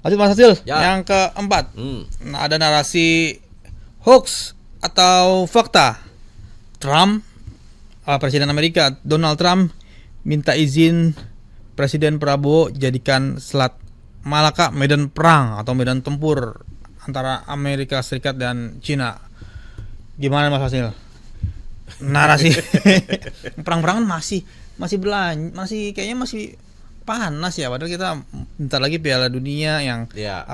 Lanjut Mas Hasil, Ya. yang keempat. Nah, ada narasi hoax atau fakta. Trump, Presiden Amerika Donald Trump minta izin Presiden Prabowo jadikan Selat Malaka medan perang atau medan tempur antara Amerika Serikat dan Cina. Gimana Mas Hasil? Narasi perang-perangan masih kayaknya masih panas ya, padahal kita bentar lagi Piala Dunia yang Ya.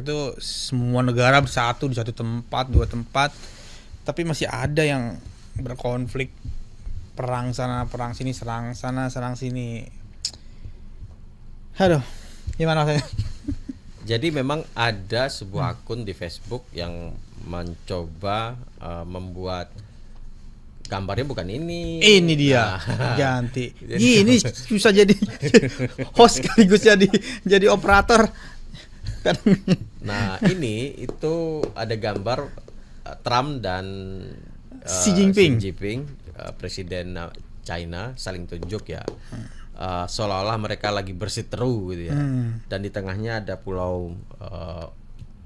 itu semua negara bersatu di satu tempat, dua tempat, tapi masih ada yang berkonflik, perang sana perang sini, serang sana serang sini. Aduh, gimana rasanya? Jadi memang ada sebuah akun di Facebook yang mencoba membuat gambarnya bukan ini. Ini dia Nah, ganti. Ini susah jadi host sekaligus jadi operator. Nah, ini itu ada gambar Trump dan Xi Jinping. Presiden China saling tunjuk ya. Seolah-olah mereka lagi bersiteru gitu ya. Dan di tengahnya ada pulau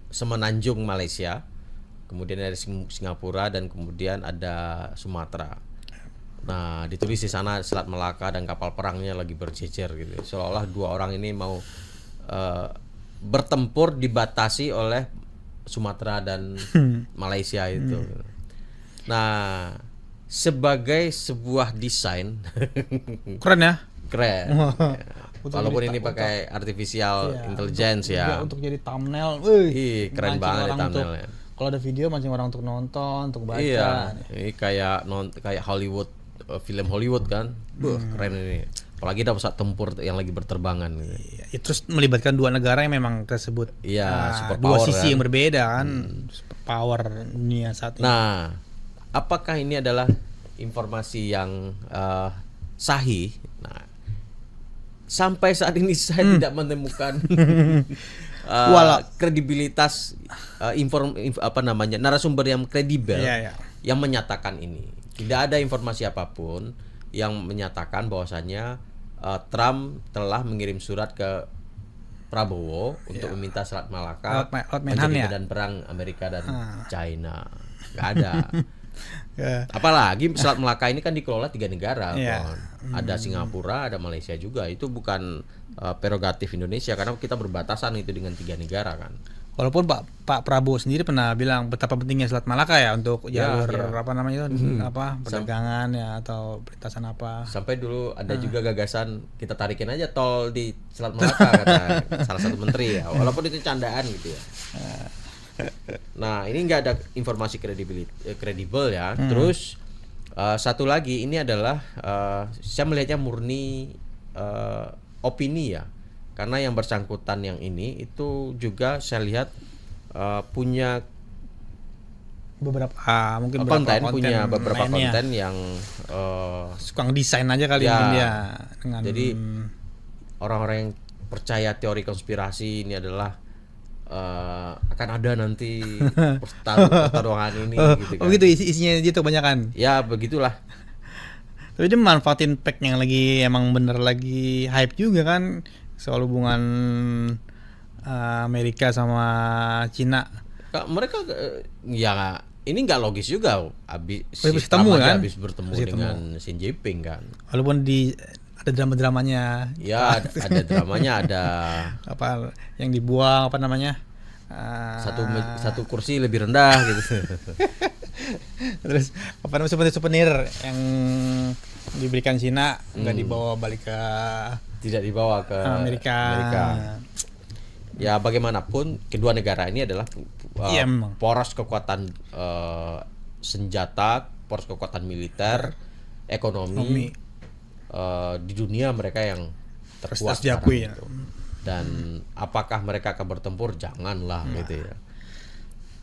Semenanjung Malaysia. Kemudian ada Singapura dan kemudian ada Sumatera. Nah, ditulis di sana Selat Malaka dan kapal perangnya lagi berjejer gitu. Seolah-olah dua orang ini mau bertempur dibatasi oleh Sumatera dan Malaysia itu. Nah, sebagai sebuah desain Keren ya. keren. Untuk Walaupun jadi ini pakai artificial intelligence ya. Untuk jadi thumbnail. Ih, keren mancing banget ya orang thumbnailnya. Kalau ada video mancing orang untuk nonton, untuk baca. Iya, ini kayak Hollywood, film Hollywood kan. Keren ini. Apalagi ada pesawat tempur yang lagi berterbangan gitu. Iya, terus melibatkan dua negara yang memang tersebut. Iya, super dua power sisi kan. yang berbeda kan. Super power dunia saat ini. Nah, apakah ini adalah informasi yang sahih? Nah, sampai saat ini saya tidak menemukan kredibilitas narasumber yang kredibel yang menyatakan ini. Tidak ada informasi apapun yang menyatakan bahwasanya Trump telah mengirim surat ke Prabowo untuk meminta Selat Malaka menjadi medan perang Amerika dan China. Nggak ada. Apalagi Selat Malaka ini kan dikelola 3 negara. Ada Singapura, ada Malaysia juga. Itu bukan prerogatif Indonesia karena kita berbatasan itu dengan 3 negara kan. Walaupun Pak Prabowo sendiri pernah bilang betapa pentingnya Selat Malaka ya untuk jalur perdagangan ya atau perlintasan apa. Sampai dulu ada juga gagasan kita tarikin aja tol di Selat Malaka kata salah satu menteri ya. Walaupun itu candaan gitu ya. Nah, ini nggak ada informasi kredibel ya. Terus satu lagi ini adalah saya melihatnya murni opini ya. Karena yang bersangkutan yang ini itu juga saya lihat punya beberapa punya beberapa konten yang suka ngedesain aja kali ya, mungkin dia dengan. Jadi orang-orang yang percaya teori konspirasi ini adalah akan ada nanti pertarungan ini gitu kan. Oh gitu isinya gitu kebanyakan. Ya begitulah. Tapi dia manfaatin pack yang lagi emang bener lagi hype juga kan soal hubungan Amerika sama Cina. Mereka ya ini nggak logis juga habis bertemu dengan Xi Jinping kan. Walaupun ada drama-dramanya. Ya ada dramanya, ada apa yang dibuang apa namanya? Satu kursi lebih rendah gitu. Terus apa namanya souvenir yang diberikan Cina nggak dibawa balik ke tidak dibawa ke Amerika. Ya bagaimanapun kedua negara ini adalah poros kekuatan senjata, poros kekuatan militer, ekonomi di dunia mereka yang terkuat diakui ya. Dan apakah mereka akan bertempur? Janganlah gitu ya.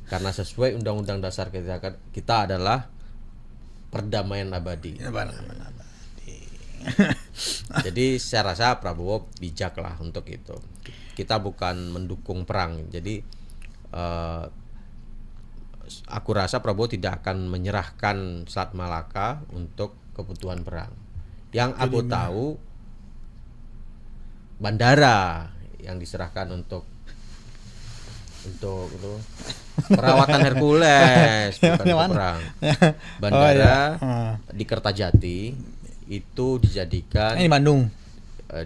Karena sesuai Undang-Undang Dasar kita adalah perdamaian abadi. Jadi saya rasa Prabowo bijak lah untuk itu. Kita bukan mendukung perang. Jadi aku rasa Prabowo tidak akan menyerahkan Selat Malaka untuk kebutuhan perang. Yang aku tahu bandara yang diserahkan untuk itu perawatan Hercules bukan untuk perang. Bandara di Kertajati itu dijadikan Ini Bandung.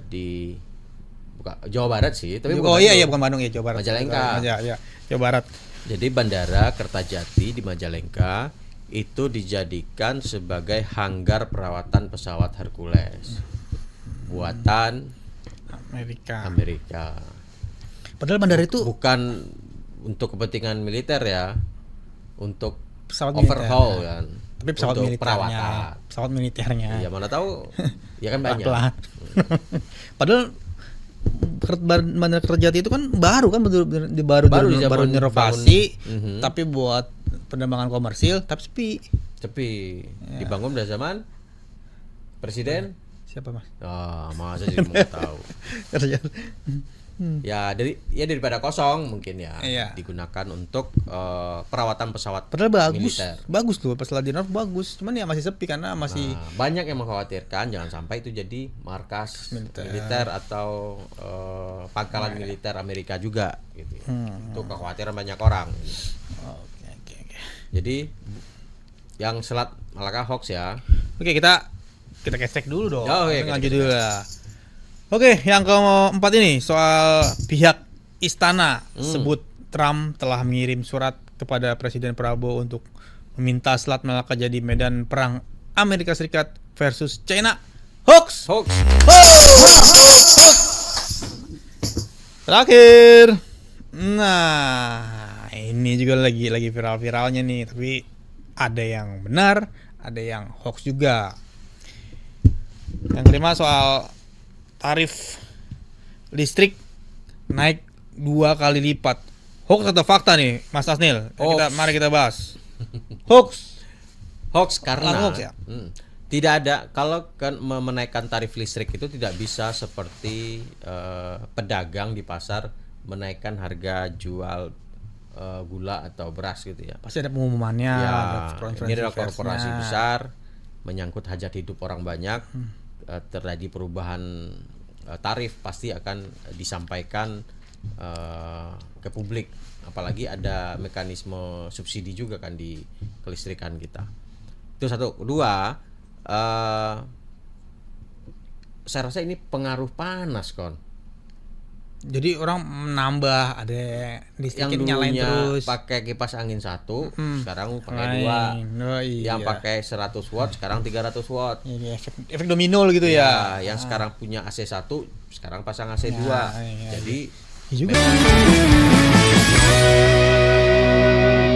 Di Jawa Barat sih, tapi bukan Bandung ya, Jawa Barat. Majalengka. Ya, Jawa Barat. Jadi Bandara Kertajati di Majalengka itu dijadikan sebagai hanggar perawatan pesawat Hercules buatan Amerika. Padahal bandara itu bukan untuk kepentingan militer ya, untuk pesawat overhaul militer. kan. Tapi pesawat untuk militernya, perawatan. pesawat militernya. Ya mana tahu, ya kan banyak. Padahal Bandara Kertajati itu kan baru Baru direnovasi, tapi buat penerbangan komersil, tapi sepi. Dibangun dari zaman Presiden siapa Mas? Masa sih mau tahu. Daripada kosong mungkin ya, digunakan untuk perawatan pesawat. Padahal militer. Bagus tuh pas lagi bagus, cuman ya masih sepi karena masih banyak yang mengkhawatirkan jangan sampai itu jadi markas militer atau pangkalan militer Amerika juga gitu. Itu kekhawatiran banyak orang. Oke. Jadi yang Selat Malaka hoax ya. Oke, kita cek dulu dong. Lanjut dulu lah. Oke, yang keempat ini soal pihak istana sebut Trump telah mengirim surat kepada Presiden Prabowo untuk meminta Selat Malaka jadi medan perang Amerika Serikat versus China. Hoax. Terakhir. Nah, ini juga lagi viral-viralnya nih, tapi ada yang benar, ada yang hoax juga. Yang kelima soal tarif listrik naik 2 kali lipat. Hoax atau fakta nih, Mas Asnil? Mari kita bahas. Hoax karena hoax ya? Tidak ada, kalau kan menaikkan tarif listrik itu tidak bisa seperti pedagang di pasar menaikkan harga jual gula atau beras gitu ya. Pasti ada pengumumannya. Ini adalah korporasi besar, menyangkut hajat hidup orang banyak. Terjadi perubahan tarif pasti akan disampaikan ke publik, apalagi ada mekanisme subsidi juga kan di kelistrikan kita. Itu satu. Kedua, saya rasa ini pengaruh panas kon. Jadi orang menambah, ada listriknya nyalain terus. Pakai kipas angin 1, sekarang pakai 2. Yang pakai 100 watt sekarang 300 watt. Ini efek domino gitu ya. Yang sekarang punya AC 1 sekarang pasang AC 2. Jadi juga